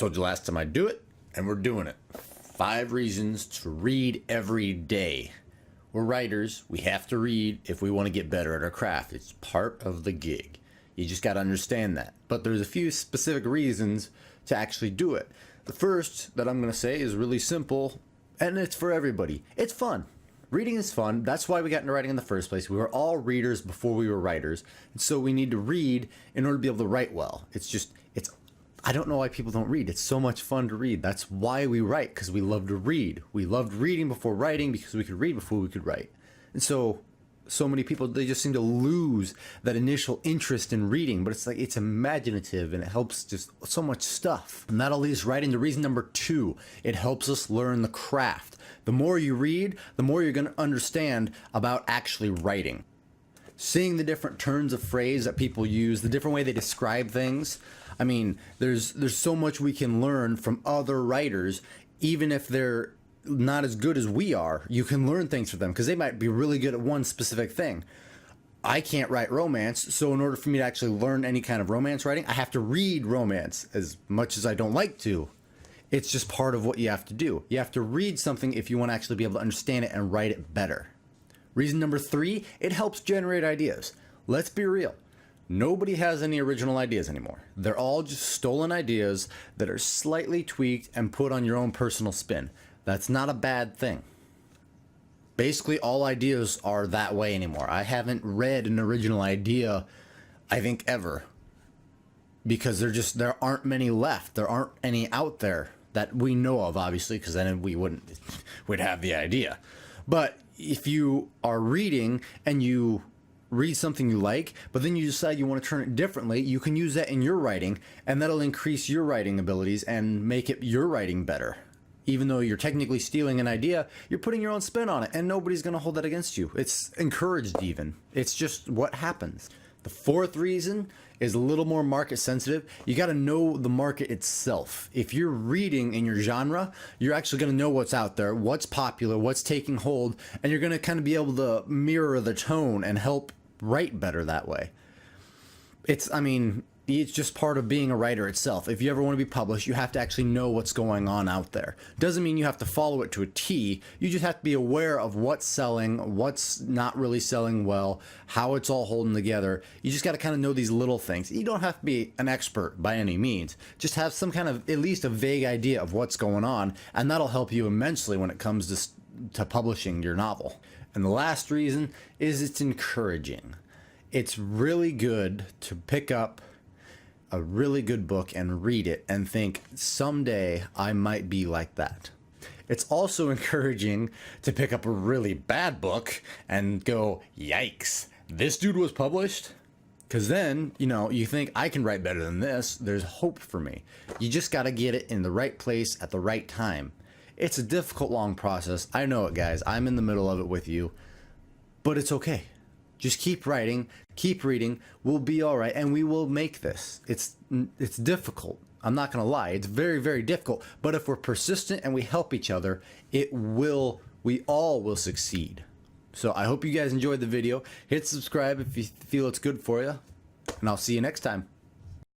told you last time I'd do it, and we're doing it. 5 reasons to read every day. We're writers. We have to read if we want to get better at our craft. It's part of the gig. You just got to understand that. But there's a few specific reasons to actually do it. The first that I'm going to say is really simple, and it's for everybody. It's fun. Reading is fun. That's why we got into writing in the first place. We were all readers before we were writers. And so we need to read in order to be able to write well. I don't know why people don't read. It's so much fun to read. That's why we write, because we love to read. We loved reading before writing because we could read before we could write. And so many people, they just seem to lose that initial interest in reading, but it's like, it's imaginative and it helps just so much stuff. And that'll lead us right into reason number 2. It helps us learn the craft. The more you read, the more you're going to understand about actually writing. Seeing the different turns of phrase that people use, the different way they describe things. I mean, there's so much we can learn from other writers, even if they're not as good as we are. You can learn things from them because they might be really good at one specific thing. I can't write romance, so in order for me to actually learn any kind of romance writing, I have to read romance as much as I don't like to. It's just part of what you have to do. You have to read something if you want to actually be able to understand it and write it better. Reason number 3, it helps generate ideas. Let's be real. Nobody has any original ideas anymore. They're all just stolen ideas that are slightly tweaked and put on your own personal spin. That's not a bad thing. Basically, all ideas are that way anymore. I haven't read an original idea, I think, ever. Because there aren't many left. There aren't any out there that we know of, obviously, because then we'd have the idea. But if you are reading and you read something you like, but then you decide you want to turn it differently, you can use that in your writing, and that'll increase your writing abilities and make your writing better. Even though you're technically stealing an idea, you're putting your own spin on it, and nobody's going to hold that against you. It's encouraged even. It's just what happens. The 4th reason is a little more market sensitive. You got to know the market itself. If you're reading in your genre, you're actually going to know what's out there, what's popular, what's taking hold, and you're going to kind of be able to mirror the tone and help write better that way. It's just part of being a writer itself. If you ever want to be published, you have to actually know what's going on out there. Doesn't mean you have to follow it to a T. You just have to be aware of what's selling, what's not really selling well, how it's all holding together. You just got to kind of know these little things. You don't have to be an expert by any means. Just have some kind of, at least a vague idea of what's going on, and that'll help you immensely when it comes to publishing your novel. And the last reason is it's encouraging. It's really good to pick up a really good book and read it and think, someday I might be like that. It's also encouraging to pick up a really bad book and go, yikes, this dude was published? Because then, you think, I can write better than this. There's hope for me. You just got to get it in the right place at the right time. It's a difficult, long process. I know it, guys. I'm in the middle of it with you. But it's okay. Just keep writing, keep reading. We'll be all right, and we will make this. It's difficult. I'm not going to lie. It's very, very difficult. But if we're persistent and we help each other, we all will succeed. So I hope you guys enjoyed the video. Hit subscribe if you feel it's good for you, and I'll see you next time.